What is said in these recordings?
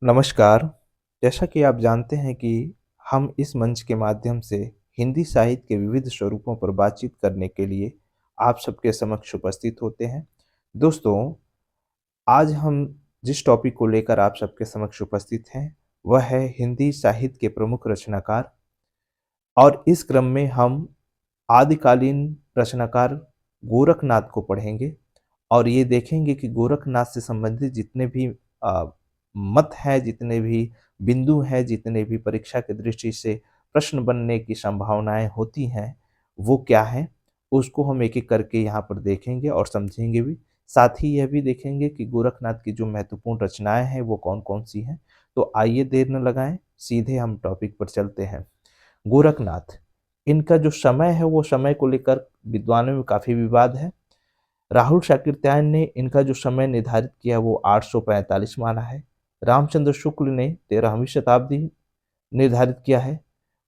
नमस्कार। जैसा कि आप जानते हैं कि हम इस मंच के माध्यम से हिंदी साहित्य के विविध स्वरूपों पर बातचीत करने के लिए आप सबके समक्ष उपस्थित होते हैं। दोस्तों, आज हम जिस टॉपिक को लेकर आप सबके समक्ष उपस्थित हैं, वह है हिंदी साहित्य के प्रमुख रचनाकार और इस क्रम में हम आदिकालीन रचनाकार गोरखनाथ को पढ़ेंगे और ये देखेंगे कि गोरखनाथ से संबंधित जितने भी अ, मत हैं, जितने भी बिंदु हैं, जितने भी परीक्षा की दृष्टि से प्रश्न बनने की संभावनाएँ होती हैं, वो क्या हैं? उसको हम एक-एक करके यहाँ पर देखेंगे और समझेंगे भी। साथ ही यह भी देखेंगे कि गोरखनाथ की जो महत्वपूर्ण रचनाएँ हैं, वो कौन-कौन सी हैं। तो आइए देर न लगाएँ, सीधे हम टॉपिक पर चलते हैं। गोरखनाथ, इनका जो समय है, वो समय को लेकर विद्वानों में काफ़ी विवाद है। राहुल शाकिर्त्यायन ने इनका जो समय निर्धारित किया वो 845 माना है। रामचंद्र शुक्ल ने 13वीं शताब्दी निर्धारित किया है।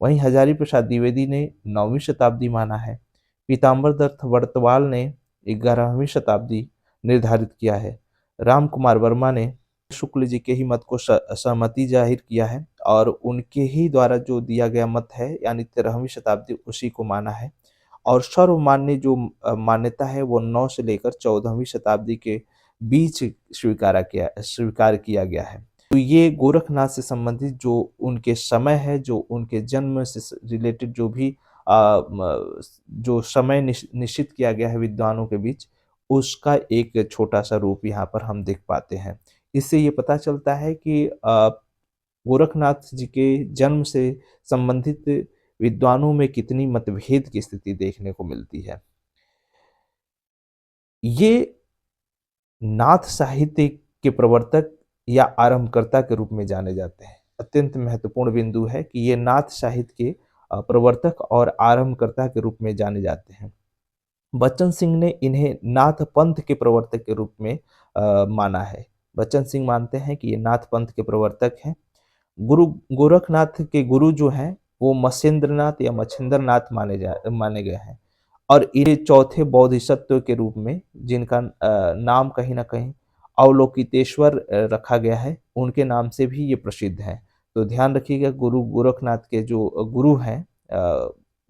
वहीं हजारी प्रसाद द्विवेदी ने 9वीं शताब्दी माना है। पीताम्बर दत्त वर्तवाल ने 11वीं शताब्दी निर्धारित किया है। राम कुमार वर्मा ने शुक्ल जी के ही मत को सहमति जाहिर किया है और उनके ही द्वारा जो दिया गया मत है यानी 13वीं शताब्दी उसी को माना है। और सर्वमान्य जो मान्यता है वो 9 से लेकर 14वीं शताब्दी के बीच स्वीकार किया गया है। तो ये गोरखनाथ से संबंधित जो उनके समय है, जो उनके जन्म से रिलेटेड जो भी जो समय निश्चित किया गया है विद्वानों के बीच, उसका एक छोटा-सा रूप यहाँ पर हम देख पाते हैं। इससे ये पता चलता है कि गोरखनाथ जी के जन्म से संबंधित विद्वानों में कितनी मतभेद की स्थिति देखने को मिलती है। ये नाथ साहित्य के प्रवर्तक या आरंभकर्ता के रूप में जाने जाते हैं। अत्यंत महत्वपूर्ण बिंदु है कि ये नाथ साहित्य के प्रवर्तक और आरंभकर्ता के रूप में जाने जाते हैं। बच्चन सिंह ने इन्हें नाथ पंथ के प्रवर्तक के रूप में माना है। बच्चन सिंह मानते हैं कि ये नाथ पंथ के प्रवर्तक हैं। गुरु गोरखनाथ के गुरु जो हैं वो मत्स्येंद्रनाथ या मच्छिंद्रनाथ माने गए हैं और ये चौथे बोधिसत्व के रूप में जिनका नाम कहीं न कहीं अवलोकितेश्वर रखा गया है, उनके नाम से भी ये प्रसिद्ध हैं। तो ध्यान रखिएगा गुरु गोरखनाथ के जो गुरु हैं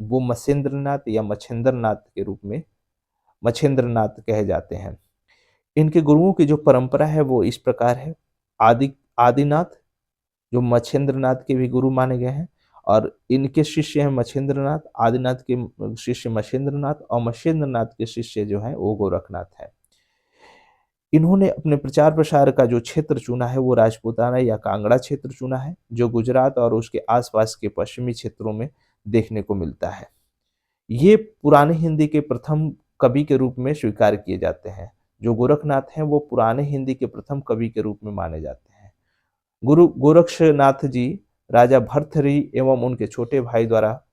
वो मत्स्येंद्रनाथ या मच्छिंद्रनाथ के रूप में मच्छिंद्रनाथ कहे जाते हैं। इनके गुरुओं की जो परंपरा है वो इस प्रकार है। आदिनाथ जो मच्छिंद्रनाथ के भी गुरु माने गए हैं और इनके शिष्य हैं मच्छिंद्रनाथ, आदिनाथ के शिष्य मच्छिंद्रनाथ और मच्छिंद्रनाथ के शिष्य जो हैं वो गोरखनाथ हैं। इन्होंने अपने प्रचार प्रसार का जो क्षेत्र चुना है वो राजपूताना या कांगड़ा क्षेत्र चुना है, जो गुजरात और उसके आसपास के पश्चिमी क्षेत्रों में देखने को मिलता है। ये पुराने हिंदी के प्रथम कवि के रूप में स्वीकार किए जाते हैं। जो गोरखनाथ हैं वो पुराने हिंदी के प्रथम कवि के रूप में माने जाते हैं। गुरु गोरक्षनाथ जी राजा भर्तृहरि एवं उनके छोटे भाई द्वारा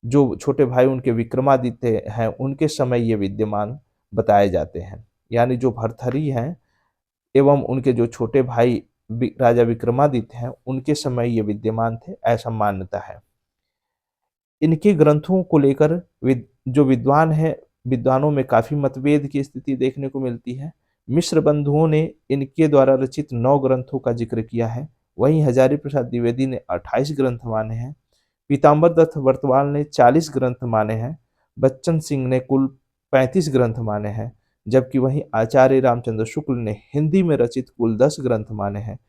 जो छोटे भाई उनके विक्रमादित्य हैं, उनके समय ये विद्यमान बताए जाते हैं। यानी जो भर्तृहरि हैं एवं उनके जो छोटे भाई राजा विक्रमादित्य हैं, उनके समय ये विद्यमान थे, ऐसा मान्यता है। इनके ग्रंथों को लेकर जो विद्वान हैं, विद्वानों में काफ़ी मतभेद की स्थिति देखने को मिलती है। मिश्र बंधुओं ने इनके द्वारा रचित 9 ग्रंथों का ज़िक्र किया है, वहीं हजारी प्रसाद द्विवेदी ने 28 ग्रंथ माने हैं। पीताम्बर दत्त वर्तवाल ने 40 ग्रंथ माने हैं। बच्चन सिंह ने कुल 35 ग्रंथ माने हैं, जबकि वहीं आचार्य रामचंद्र शुक्ल ने हिंदी में रचित कुल 10 ग्रंथ माने हैं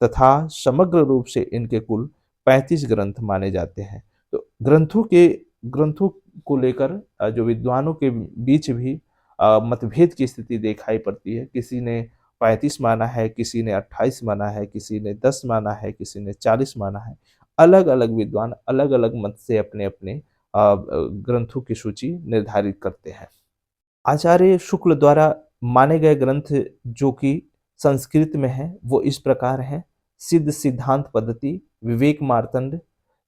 तथा समग्र रूप से इनके कुल 35 ग्रंथ माने जाते हैं। तो ग्रंथों को लेकर जो विद्वानों के बीच भी मतभेद की स्थिति दिखाई पड़ती है। किसी ने 35 माना है, किसी ने 28 माना है, किसी ने 10 माना है, किसी ने 40 माना है। अलग-अलग विद्वान अलग-अलग मत से अपने-अपने ग्रंथों की सूची निर्धारित करते हैं। आचार्य शुक्ल द्वारा माने गए ग्रंथ जो कि संस्कृत में हैं, वो इस प्रकार हैं। सिद्ध सिद्धांत पद्धति, विवेक मार्तंड,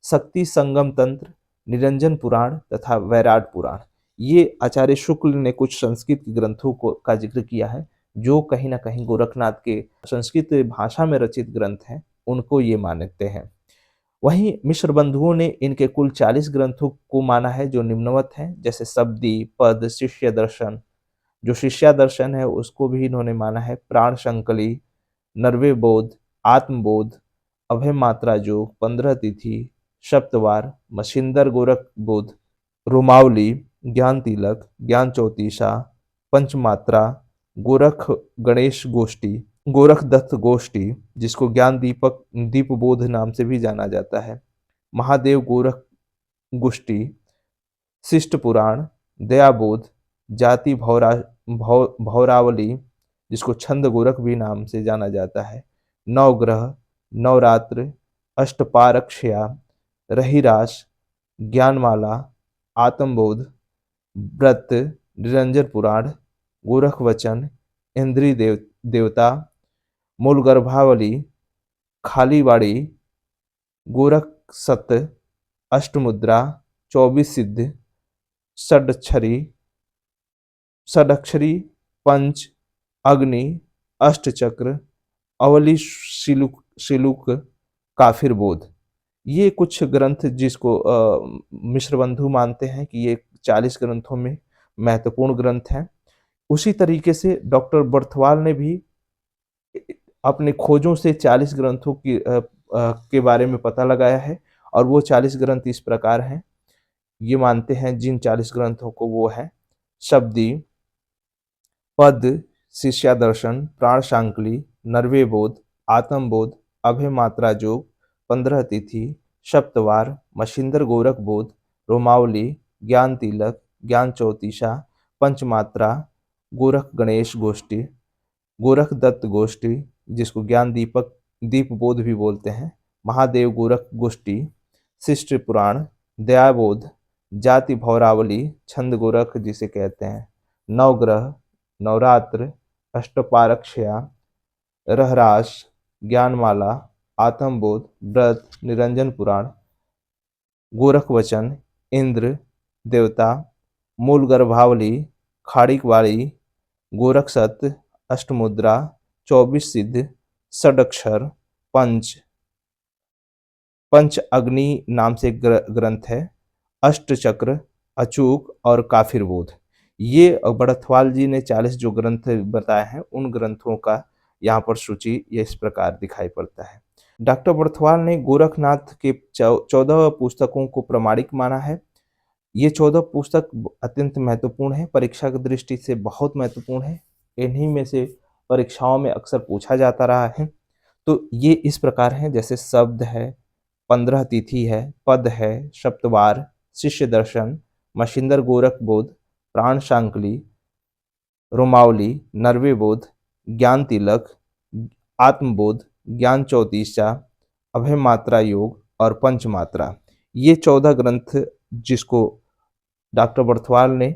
शक्ति संगम तंत्र, निरंजन पुराण तथा वैराट पुराण। ये आचार्य शुक्ल ने कुछ संस्कृत ग्रंथों को का जिक्र किया है, जो कहीं न कहीं गोरखनाथ के संस्कृत भाषा में रचित ग्रंथ हैं, उनको ये मानते हैं। वहीं मिश्र बंधुओं ने इनके कुल 40 ग्रंथों को माना है जो निम्नवत हैं, जैसे शब्दी, पद, शिष्य दर्शन। जो शिष्यादर्शन है उसको भी इन्होंने माना है। प्राण संकली, नरवे बोध, आत्मबोध, अभय मात्रा जोग, 15 तिथि, सप्तवार, मछिंदर गोरख बोध, रोमावली, ज्ञान तिलक, ज्ञान चौतीसा, पंचमात्रा, गोरख गणेश गोष्ठी, गोरख दत्त गोष्ठी, जिसको ज्ञान दीपक दीपबोध नाम से भी जाना जाता है, महादेव गोरख गोष्ठी, शिष्ट पुराण, दयाबोध, जाति भौरावली, जिसको छंद गोरख भी नाम से जाना जाता है, नवग्रह, नवरात्र, अष्टपारक्ष्या, रहिरास, ज्ञानमाला, आत्मबोध, व्रत, निरंजन पुराण, गोरख वचन, इंद्री देवता, मूल गर्भावली, खालीवाड़ी, गोरख सत, अष्टमुद्रा, 24 सिद्ध, षडक्षरी, षडक्षरी, पंच, अग्नि, अष्टचक्र, अवली शिलुक, काफिर बोध। ये कुछ ग्रंथ जिसको मिश्र बंधु मानते हैं कि ये 40 ग्रंथों में महत्वपूर्ण ग्रंथ हैं। उसी तरीके से डॉक्टर बर्थवाल ने भी अपने खोजों से 40 ग्रंथों के बारे में पता लगाया है और वो 40 ग्रंथ इस प्रकार हैं। ये मानते हैं जिन 40 ग्रंथों को वो है शब्दी, पद, शिष्यादर्शन, प्राण शांकली, नरवे बोध, आत्मबोध, अभय मात्रा जोग, 15 तिथि, सप्तवार, मछिंदर गोरख बोध, रोमावली, ज्ञान तिलक, ज्ञान चौतीसा, पंचमात्रा, गोरख गणेश गोष्ठी, गोरख दत्त गोष्ठी, जिसको ज्ञान दीपक दीपबोध भी बोलते हैं, महादेव गोरख गोष्ठी, शिष्ट पुराण, दयाबोध, जाति भौरावली, छंद गोरख जिसे कहते हैं, नवग्रह, नवरात्र, अष्टपारक्ष्या, रहरास, ज्ञानमाला, आत्मबोध, व्रत, निरंजन पुराण, गोरख वचन, इंद्र देवता, मूल गर्भावली, खाड़िकवाड़ी, गोरख सत, अष्टमुद्रा, 24 सिद्ध, षडक्षर, पंच अग्नि नाम से ग्रंथ है, अष्टचक्र, अचूक और काफिर बोध। ये बड़थवाल जी ने 40 जो ग्रंथ बताए हैं उन ग्रंथों का यहाँ पर सूची ये इस प्रकार दिखाई पड़ता है। डॉक्टर बड़थवाल ने गोरखनाथ के 14 पुस्तकों को प्रमाणिक माना है। ये 14 पुस्तक अत्यंत महत्वपूर्ण है, परीक्षा की दृष्टि से बहुत महत्वपूर्ण है। इन्हीं में से परीक्षाओं में अक्सर पूछा जाता रहा है। तो ये इस प्रकार हैं, जैसे शब्द है, 15 तिथि है, पद है, सप्तवार, शिष्य दर्शन, मछिंदर गोरख बोध, प्राण शांकली, रोमावली, नरवे बोध, ज्ञान तिलक, आत्मबोध, ज्ञान चौतीसा, अभय मात्रा योग और पंचमात्रा। ये 14 ग्रंथ जिसको डॉक्टर बर्थवाल ने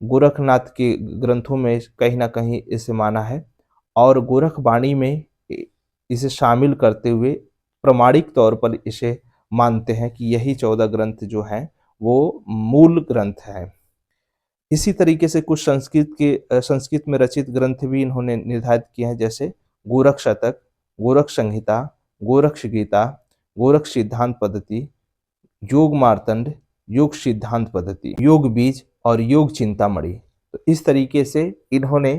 गोरखनाथ के ग्रंथों में कहीं ना कहीं इसे माना है और गोरखवाणी में इसे शामिल करते हुए प्रमाणिक तौर पर इसे मानते हैं कि यही 14 ग्रंथ जो हैं वो मूल ग्रंथ हैं। इसी तरीके से कुछ संस्कृत में रचित ग्रंथ भी इन्होंने निर्धारित किए हैं, जैसे गोरख शतक, गोरख संहिता, गोरक्ष गीता, गोरख सिद्धांत पद्धति, योग मार्तंड, योग सिद्धांत पद्धति, योग बीज और योग चिंतामणि। तो इस तरीके से इन्होंने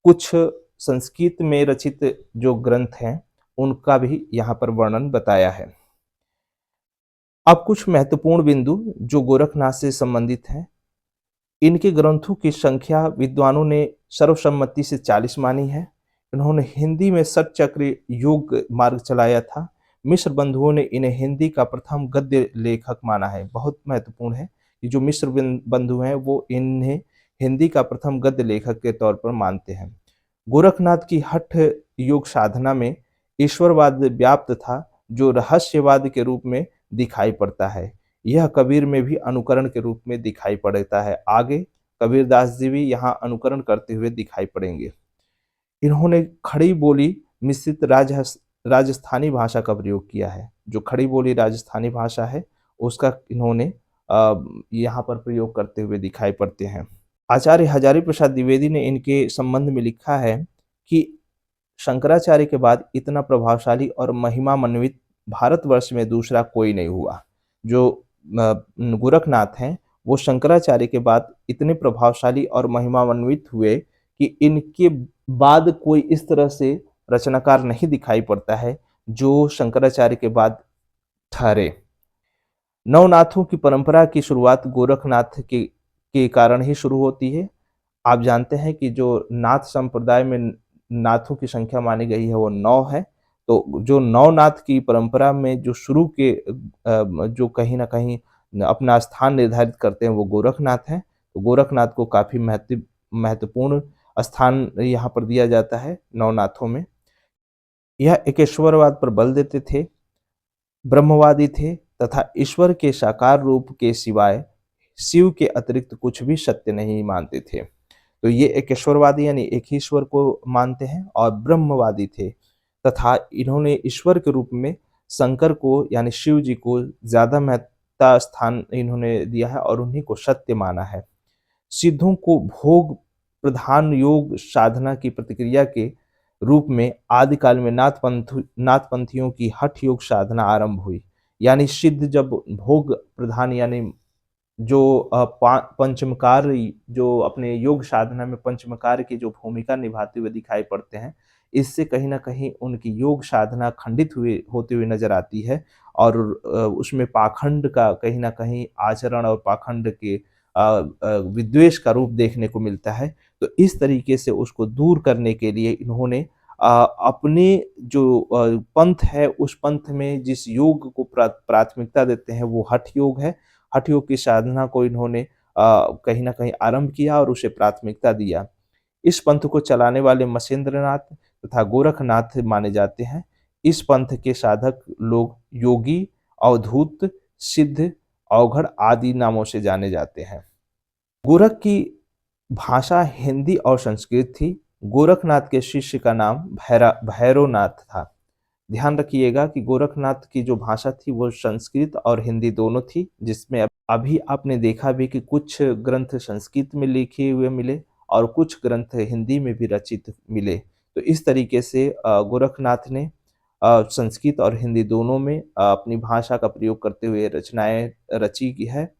कुछ संस्कृत में रचित जो ग्रंथ हैं उनका भी यहाँ पर वर्णन बताया है। अब कुछ महत्वपूर्ण बिंदु जो गोरखनाथ से संबंधित हैं। इनके ग्रंथों की संख्या विद्वानों ने सर्वसम्मति से 40 मानी है। इन्होंने हिंदी में षटचक्र योग मार्ग चलाया था। मिश्र बंधुओं ने इन्हें हिंदी का प्रथम गद्य लेखक माना है। बहुत महत्वपूर्ण है कि जो मिश्र बंधु हैं वो इन्हें हिंदी का प्रथम गद्य लेखक के तौर पर मानते हैं। गोरखनाथ की हठ योग साधना में ईश्वरवाद व्याप्त था, जो रहस्यवाद के रूप में दिखाई पड़ता है। यह कबीर में भी अनुकरण के रूप में दिखाई पड़ता है। आगे कबीरदास जी भी यहाँ अनुकरण करते हुए दिखाई पड़ेंगे। इन्होंने खड़ी बोली मिश्रित राजस्थानी भाषा का प्रयोग किया है। जो खड़ी बोली राजस्थानी भाषा है उसका इन्होंने यहाँ पर प्रयोग करते हुए दिखाई पड़ते हैं। आचार्य हजारी प्रसाद द्विवेदी ने इनके संबंध में लिखा है कि शंकराचार्य के बाद इतना प्रभावशाली और महिमान्वित भारतवर्ष में दूसरा कोई नहीं हुआ। जो गोरखनाथ हैं वो शंकराचार्य के बाद इतने प्रभावशाली और महिमान्वित हुए कि इनके बाद कोई इस तरह से रचनाकार नहीं दिखाई पड़ता है जो शंकराचार्य के बाद ठहरे। नवनाथों की परंपरा की शुरुआत गोरखनाथ के कारण ही शुरू होती है। आप जानते हैं कि जो नाथ संप्रदाय में नाथों की संख्या मानी गई है वो 9 है। तो जो 9 नाथ की परंपरा में जो शुरू के जो कहीं न कहीं अपना स्थान निर्धारित करते हैं वो गोरखनाथ हैं। तो गोरखनाथ को काफ़ी महत्वपूर्ण स्थान यहाँ पर दिया जाता है नवनाथों में। यह एकेश्वरवाद पर बल देते थे, ब्रह्मवादी थे तथा ईश्वर के साकार रूप के सिवाय शिव के अतिरिक्त कुछ भी सत्य नहीं मानते थे। तो ये एकेश्वरवादी यानी एक ही ईश्वर को मानते हैं और ब्रह्मवादी थे तथा इन्होंने ईश्वर के रूप में शंकर को यानी शिव जी को ज़्यादा महत्ता स्थान इन्होंने दिया है और उन्हीं को सत्य माना है। सिद्धों को भोग प्रधान योग साधना की प्रतिक्रिया के रूप में आदिकाल में नाथपंथियों की हठ योग साधना आरंभ हुई। यानी सिद्ध जब भोग प्रधान यानी जो पंचमकार जो अपने योग साधना में पंचमकार की जो भूमिका निभाते हुए दिखाई पड़ते हैं, इससे कहीं न कहीं उनकी योग साधना खंडित हुए होते हुए नज़र आती है और उसमें पाखंड का कहीं न कहीं आचरण और पाखंड के विद्वेष का रूप देखने को मिलता है। तो इस तरीके से उसको दूर करने के लिए इन्होंने अपने जो पंथ है उस पंथ में जिस योग को प्राथमिकता देते हैं वो हठ योग है। हठ योग की साधना को इन्होंने कहीं न कहीं आरंभ किया और उसे प्राथमिकता दिया। इस पंथ को चलाने वाले मछेंद्रनाथ तथा गोरखनाथ माने जाते हैं। इस पंथ के साधक लोग योगी, अवधूत, सिद्ध, अवघड़ आदि नामों से जाने जाते हैं। गोरख की भाषा हिंदी और संस्कृत थी। गोरखनाथ के शिष्य का नाम भैरवनाथ था। ध्यान रखिएगा कि गोरखनाथ की जो भाषा थी वो संस्कृत और हिंदी दोनों थी, जिसमें अभी आपने देखा भी कि कुछ ग्रंथ संस्कृत में लिखे हुए मिले और कुछ ग्रंथ हिंदी में भी रचित मिले। तो इस तरीके से गोरखनाथ ने संस्कृत और हिंदी दोनों में अपनी भाषा का प्रयोग करते हुए रचनाएँ रची की है।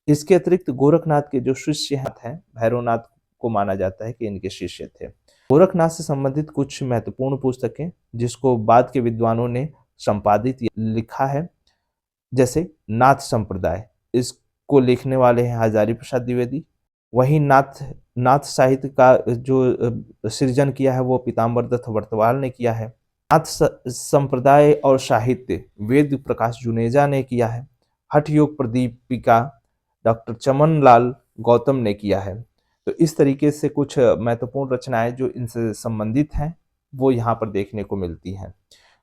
इसके अतिरिक्त गोरखनाथ के जो शिष्य हैं, भैरवनाथ को माना जाता है कि इनके शिष्य थे। गोरखनाथ से संबंधित कुछ महत्वपूर्ण पुस्तकें जिसको बाद के विद्वानों ने संपादित या लिखा है, जैसे नाथ संप्रदाय, इसको लिखने वाले हैं हजारी प्रसाद द्विवेदी। वहीं नाथ नाथ साहित्य का जो सृजन किया है वो पीताम्बर दत्त वर्तवाल ने किया है। नाथ संप्रदाय और साहित्य वेद प्रकाश जुनेजा ने किया है। हठ योग प्रदीपिका डॉक्टर चमन लाल गौतम ने किया है। तो इस तरीके से कुछ महत्वपूर्ण रचनाएं जो इनसे संबंधित हैं वो यहाँ पर देखने को मिलती हैं।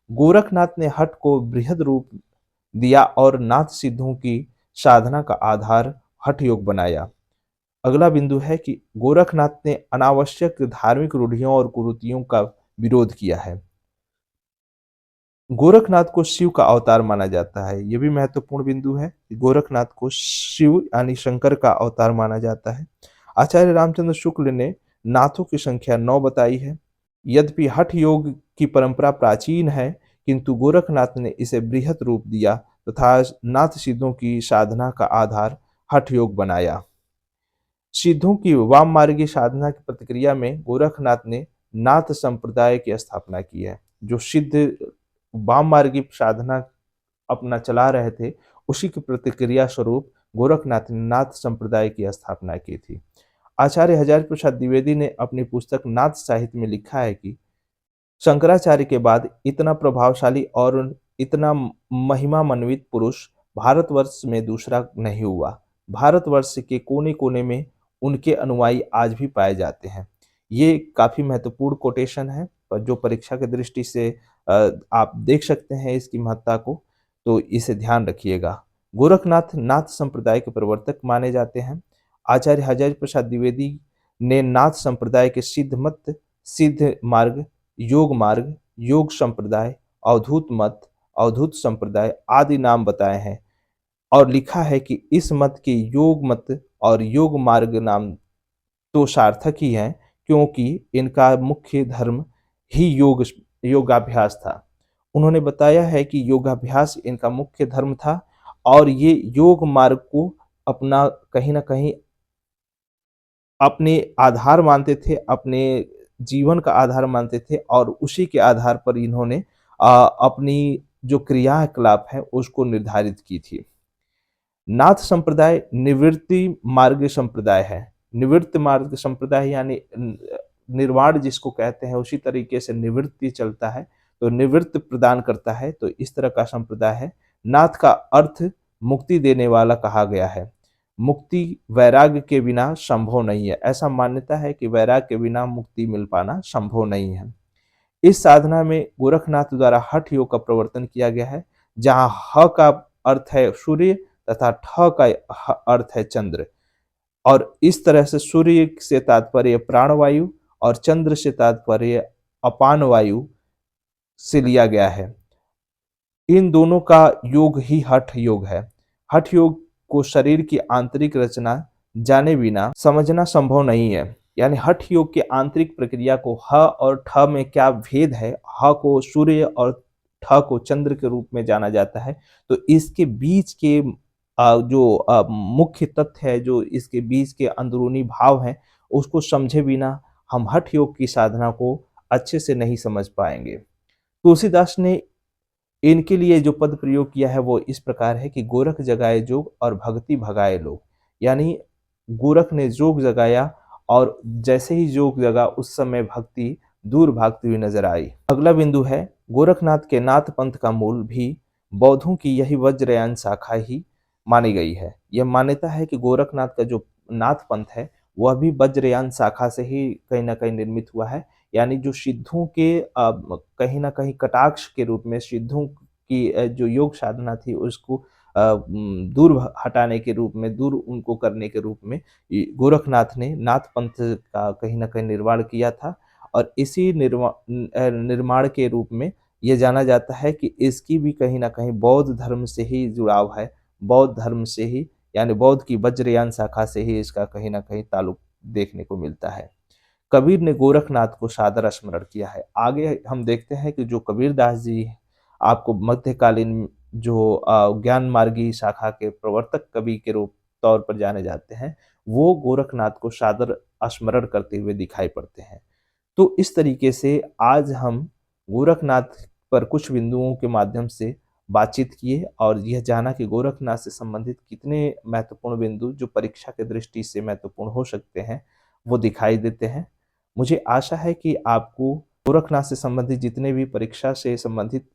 गोरखनाथ ने हठ को बृहद रूप दिया और नाथ सिद्धों की साधना का आधार हठ योग बनाया। अगला बिंदु है कि गोरखनाथ ने अनावश्यक धार्मिक रूढ़ियों और कुरीतियों का विरोध किया है। गोरखनाथ को शिव का अवतार माना जाता है। ये भी महत्वपूर्ण बिंदु है। गोरखनाथ को शिव यानी शंकर का अवतार माना जाता है। आचार्य रामचंद्र शुक्ल ने नाथों की संख्या 9 बताई है। यद्यपि हठ योग की परंपरा प्राचीन है, किंतु गोरखनाथ ने इसे बृहत रूप दिया तथा नाथ सिद्धों की साधना का आधार हठ योग बनाया। सिद्धों की वाम मार्गी साधना की प्रतिक्रिया में गोरखनाथ ने नाथ संप्रदाय की स्थापना की है। जो सिद्ध वाम मार्गी साधना अपना चला रहे थे, उसी की प्रतिक्रिया स्वरूप गोरखनाथ ने नाथ संप्रदाय की स्थापना की थी। आचार्य हजारी प्रसाद द्विवेदी ने अपनी पुस्तक नाथ साहित्य में लिखा है कि शंकराचार्य के बाद इतना प्रभावशाली और इतना महिमान्वित पुरुष भारतवर्ष में दूसरा नहीं हुआ। भारतवर्ष के कोने-कोने में उनके अनुयायी आज भी पाए जाते हैं। ये काफ़ी महत्वपूर्ण कोटेशन है और जो परीक्षा की दृष्टि से आप देख सकते हैं इसकी महत्ता को, तो इसे ध्यान रखिएगा। गोरखनाथ नाथ संप्रदाय के प्रवर्तक माने जाते हैं। आचार्य हजारी प्रसाद द्विवेदी ने नाथ संप्रदाय के सिद्ध मत, सिद्ध मार्ग, योग मार्ग, योग संप्रदाय, अवधूत मत, अवधूत संप्रदाय आदि नाम बताए हैं और लिखा है कि इस मत के योग मत और योग मार्ग नाम तो सार्थक ही हैं, क्योंकि इनका मुख्य धर्म ही योगाभ्यास था। उन्होंने बताया है कि योगाभ्यास इनका मुख्य धर्म था और ये योग मार्ग को अपना कहीं न कहीं अपने आधार मानते थे, अपने जीवन का आधार मानते थे और उसी के आधार पर इन्होंने अपनी जो क्रियाकलाप है उसको निर्धारित की थी। नाथ संप्रदाय निवृत्ति मार्ग संप्रदाय है। निवृत्त मार्ग संप्रदाय यानी निर्वाण जिसको कहते हैं उसी तरीके से निवृत्ति चलता है, तो निवृत्त प्रदान करता है, तो इस तरह का संप्रदाय है। नाथ का अर्थ मुक्ति देने वाला कहा गया है। मुक्ति वैराग्य के बिना संभव नहीं है। ऐसा मान्यता है कि वैराग्य के बिना मुक्ति मिल पाना संभव नहीं है। इस साधना में गोरखनाथ द्वारा हठ योग का प्रवर्तन किया गया है, जहाँ ह का अर्थ है सूर्य तथा ठ का अर्थ है चंद्र। और इस तरह से सूर्य से तात्पर्य प्राणवायु और चंद्र से तात्पर्य अपान वायु से लिया गया है। इन दोनों का योग ही हठ योग है। हठ योग को शरीर की आंतरिक रचना जाने बिना समझना संभव नहीं है। यानी हठ योग की आंतरिक प्रक्रिया को ह और ठ में क्या भेद है, ह को सूर्य और ठ को चंद्र के रूप में जाना जाता है, तो इसके बीच के जो मुख्य तथ्य है, जो इसके बीच के अंदरूनी भाव हैं, उसको समझे बिना हम हठ योग की साधना को अच्छे से नहीं समझ पाएंगे। तुलसीदास ने इनके लिए जो पद प्रयोग किया है वो इस प्रकार है कि गोरख जगाए जोग और भक्ति भगाए लोग। यानी गोरख ने जोग जगाया और जैसे ही जोग जगा उस समय भक्ति दूर भागती हुई नजर आई। अगला बिंदु है गोरखनाथ के नाथ पंथ का मूल भी बौद्धों की यही वज्रयान शाखा ही मानी गई है। यह मान्यता है कि गोरखनाथ का जो नाथ पंथ है वह भी वज्रयान शाखा से ही कहीं ना कहीं निर्मित हुआ है। यानी जो सिद्धों के कहीं न कहीं कटाक्ष के रूप में सिद्धों की जो योग साधना थी उसको दूर हटाने के रूप में, दूर उनको करने के रूप में गोरखनाथ ने नाथ पंथ का कहीं न कहीं निर्माण किया था। और इसी निर्माण के रूप में ये जाना जाता है कि इसकी भी कहीं न कहीं बौद्ध धर्म से ही जुड़ाव है। बौद्ध धर्म से ही, यानी बौद्ध की वज्रयान शाखा से ही इसका कहीं न कहीं ताल्लुक देखने को मिलता है। कबीर ने गोरखनाथ को सादर स्मरण किया है। आगे हम देखते हैं कि जो कबीरदास जी आपको मध्यकालीन जो ज्ञान मार्गी शाखा के प्रवर्तक कवि के रूप तौर पर जाने जाते हैं, वो गोरखनाथ को सादर स्मरण करते हुए दिखाई पड़ते हैं। तो इस तरीके से आज हम गोरखनाथ पर कुछ बिंदुओं के माध्यम से बातचीत किए और यह जाना कि गोरखनाथ से संबंधित कितने महत्वपूर्ण बिंदु जो परीक्षा की दृष्टि से महत्वपूर्ण हो सकते हैं, वो दिखाई देते हैं। मुझे आशा है कि आपको गोरखनाथ से संबंधित जितने भी परीक्षा से संबंधित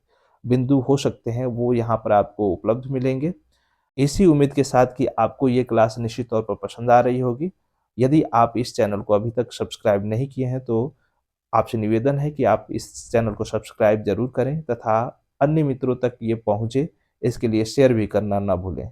बिंदु हो सकते हैं, वो यहाँ पर आपको उपलब्ध मिलेंगे। इसी उम्मीद के साथ कि आपको ये क्लास निश्चित तौर पर पसंद आ रही होगी। यदि आप इस चैनल को अभी तक सब्सक्राइब नहीं किए हैं, तो आपसे निवेदन है कि आप इस चैनल को सब्सक्राइब ज़रूर करें तथा अन्य मित्रों तक ये पहुँचे, इसके लिए शेयर भी करना ना भूलें।